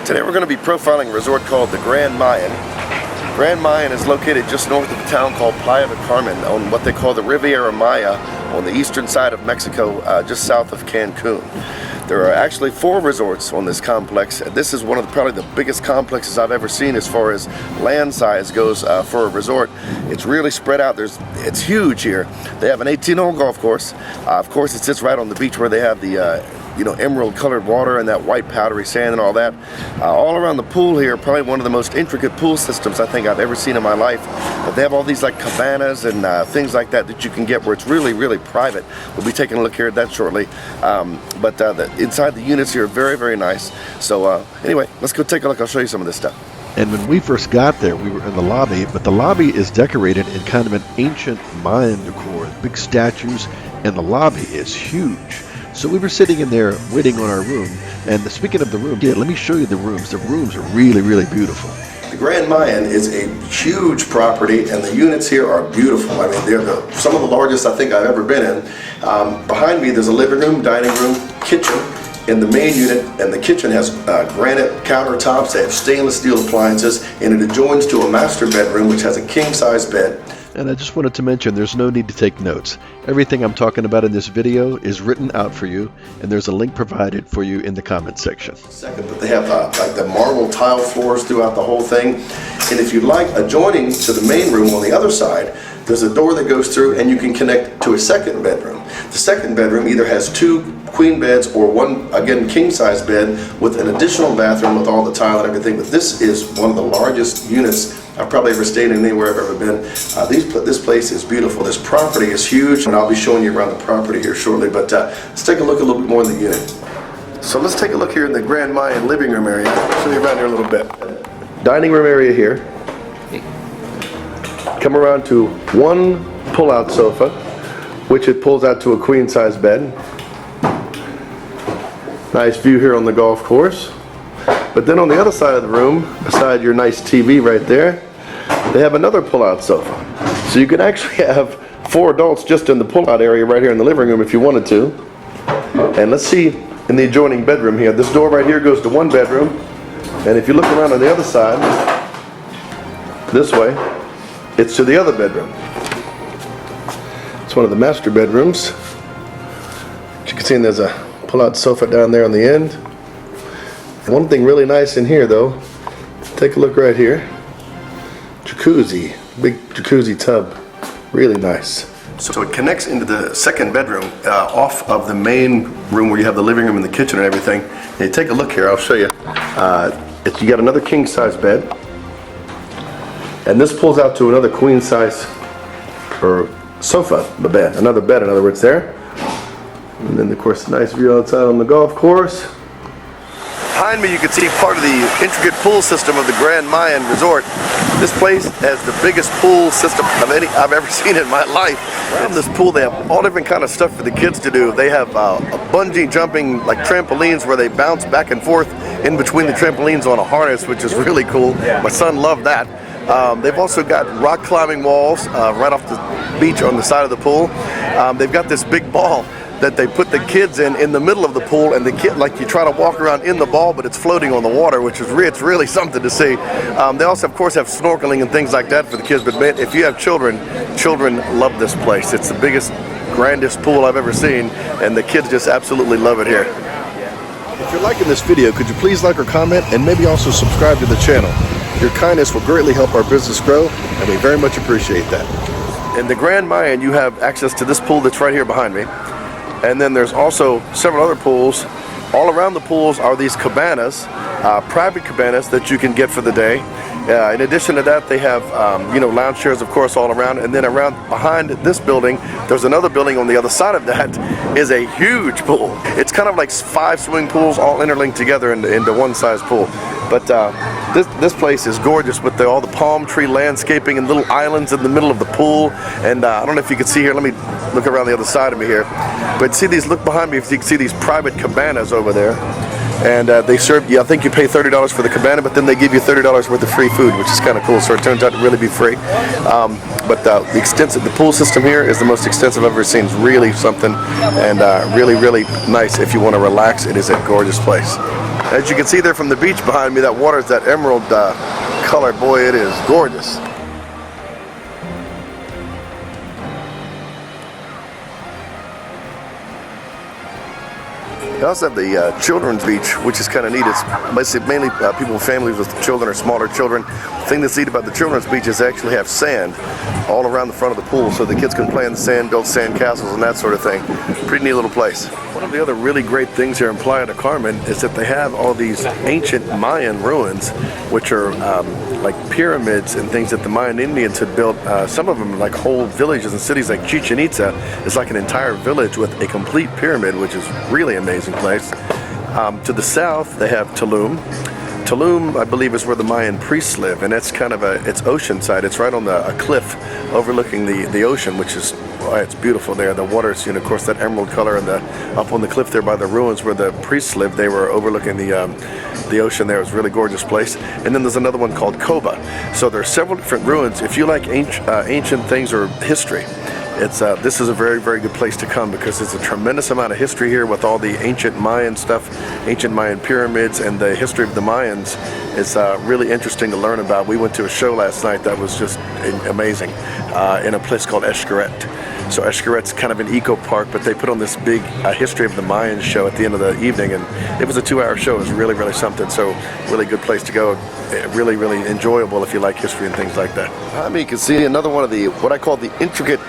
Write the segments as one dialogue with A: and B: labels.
A: Today we're going to be profiling a resort called the Grand Mayan. Grand Mayan is located just north of a town called Playa Del Carmen on what they call the Riviera Maya on the eastern side of Mexico, just south of Cancun. There are actually 4 resorts on this complex. This is one of probably the biggest complexes I've ever seen as far as land size goes for a resort. It's really spread out. It's huge here. They have an 18-hole golf course. Of course, it sits right on the beach where they have the emerald colored water and that white powdery sand and all that. All around the pool here, probably one of the most intricate pool systems I think I've ever seen in my life. But they have all these like cabanas and things like that that you can get where it's really, really private. We'll be taking a look here at that shortly. Inside the units here are very, very nice. So anyway, let's go take a look. I'll show you some of this stuff.
B: And when we first got there, we were in the lobby, but the lobby is decorated in kind of an ancient Mayan decor. Big statues, and the lobby is huge. So we were sitting in there waiting on our room, and speaking of the room, let me show you the rooms. The rooms are really, really beautiful.
A: The Grand Mayan is a huge property, and the units here are beautiful. I mean, they're some of the largest I think I've ever been in. Behind me, there's a living room, dining room, kitchen in the main unit, and the kitchen has granite countertops. They have stainless steel appliances, and it adjoins to a master bedroom, which has a king-size bed.
B: And I just wanted to mention there's no need to take notes. Everything I'm talking about in this video is written out for you, and there's a link provided for you in the comment section.
A: Second, but they have like the marble tile floors throughout the whole thing. And if you'd like, adjoining to the main room on the other side, there's a door that goes through and you can connect to a second bedroom. The second bedroom either has 2 queen beds or one, again, king-size bed with an additional bathroom with all the tile and everything. But this is one of the largest units I've probably ever stayed in anywhere I've ever been. This place is beautiful. This property is huge, and I'll be showing you around the property here shortly. But let's take a look a little bit more in the unit. So let's take a look here in the Grand Mayan living room area. I'll show you around here a little bit. Dining room area here. Come around to one pull-out sofa, which it pulls out to a queen-size bed. Nice view here on the golf course. But then on the other side of the room, beside your nice TV right there, they have another pull-out sofa. So you can actually have 4 adults just in the pull-out area right here in the living room if you wanted to. And let's see in the adjoining bedroom here. This door right here goes to one bedroom. And if you look around on the other side, this way, it's to the other bedroom. It's one of the master bedrooms. As you can see, there's a pull-out sofa down there on the end. And one thing really nice in here, though, take a look right here. Jacuzzi, big jacuzzi tub, really nice. So it connects into the second bedroom off of the main room where you have the living room and the kitchen and everything. And you take a look here, I'll show you. You got another king-size bed. And this pulls out to another queen-size or sofa, another bed, in other words, there. And then, of course, nice view outside on the golf course. Behind me, you can see part of the intricate pool system of the Grand Mayan Resort. This place has the biggest pool system of any I've ever seen in my life. Around this pool, they have all different kind of stuff for the kids to do. They have a bungee jumping, like trampolines, where they bounce back and forth in between the trampolines on a harness, which is really cool. My son loved that. They've also got rock climbing walls right off the beach on the side of the pool. They've got this big ball that they put the kids in the middle of the pool, and the kid, like, you try to walk around in the ball, but it's floating on the water, which is it's really something to see. They also, of course, have snorkeling and things like that for the kids. But man, if you have children love this place. It's the biggest, grandest pool I've ever seen, and the kids just absolutely love it here. If you're liking this video, could you please like or comment, and maybe also subscribe to the channel? Your kindness will greatly help our business grow, and we very much appreciate that. In the Grand Mayan, you have access to this pool that's right here behind me. And then there's also several other pools. All around the pools are these cabanas, private cabanas that you can get for the day. In addition to that, they have lounge chairs, of course, all around. And then around behind this building, there's another building on the other side of that is a huge pool. It's kind of like 5 swimming pools all interlinked together into one size pool. But this place is gorgeous with all the palm tree landscaping and little islands in the middle of the pool. And I don't know if you can see here. Let me look around the other side of me here. But look behind me, if you can see these private cabanas over there. And they serve you, I think you pay $30 for the cabana, but then they give you $30 worth of free food, which is kind of cool. So it turns out to really be free. But the pool system here is the most extensive I've ever seen. It's really something, and really, really nice if you want to relax. It is a gorgeous place. As you can see there from the beach behind me, that water is that emerald color. Boy, it is gorgeous. They also have the children's beach, which is kind of neat. It's basically mainly people with families with children or smaller children. The thing that's neat about the children's beach is they actually have sand all around the front of the pool, so the kids can play in the sand, build sand castles and that sort of thing. Pretty neat little place. One of the other really great things here in Playa del Carmen is that they have all these ancient Mayan ruins, which are like pyramids and things that the Mayan Indians had built. Some of them like whole villages and cities, like Chichen Itza is like an entire village with a complete pyramid, which is really amazing place. To the south, they have Tulum. Tulum, I believe, is where the Mayan priests live, and it's kind of it's oceanside. It's right on a cliff overlooking the ocean, which is, it's beautiful there. The water's, of course, that emerald color, and up on the cliff there by the ruins where the priests lived, they were overlooking the ocean there. It was a really gorgeous place. And then there's another one called Koba. So there are several different ruins. If you like ancient things or history, this is a very, very good place to come, because there's a tremendous amount of history here with all the ancient Mayan stuff, ancient Mayan pyramids, and the history of the Mayans is really interesting to learn about. We went to a show last night that was just amazing in a place called Xcaret. So Xcaret's kind of an eco park, but they put on this big history of the Mayans show at the end of the evening, and it was a 2-hour show. It was really, really something. So really good place to go. Really, really enjoyable if you like history and things like that. Behind me you can see another one of the, what I call the intricate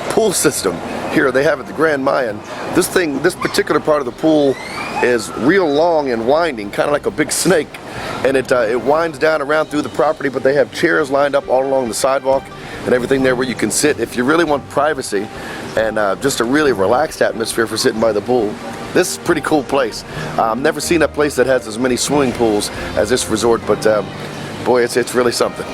A: pool system here they have at the Grand Mayan. This particular part of the pool is real long and winding, kind of like a big snake, and it winds down around through the property, but they have chairs lined up all along the sidewalk and everything there where you can sit if you really want privacy and just a really relaxed atmosphere for sitting by the pool. This is a pretty cool place. I've never seen a place that has as many swimming pools as this resort, but boy, it's really something.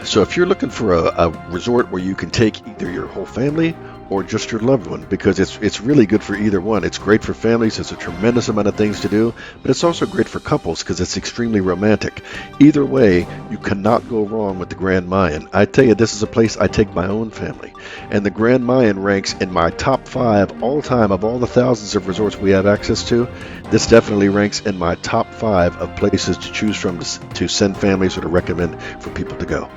B: So if you're looking for a resort where you can take either your whole family or just your loved one, because it's really good for either one. It's great for families. It's a tremendous amount of things to do, but it's also great for couples because it's extremely romantic. Either way, you cannot go wrong with the Grand Mayan. I tell you, this is a place I take my own family, and the Grand Mayan ranks in my top 5 all time of all the thousands of resorts we have access to. This definitely ranks in my top 5 of places to choose from to send families or to recommend for people to go.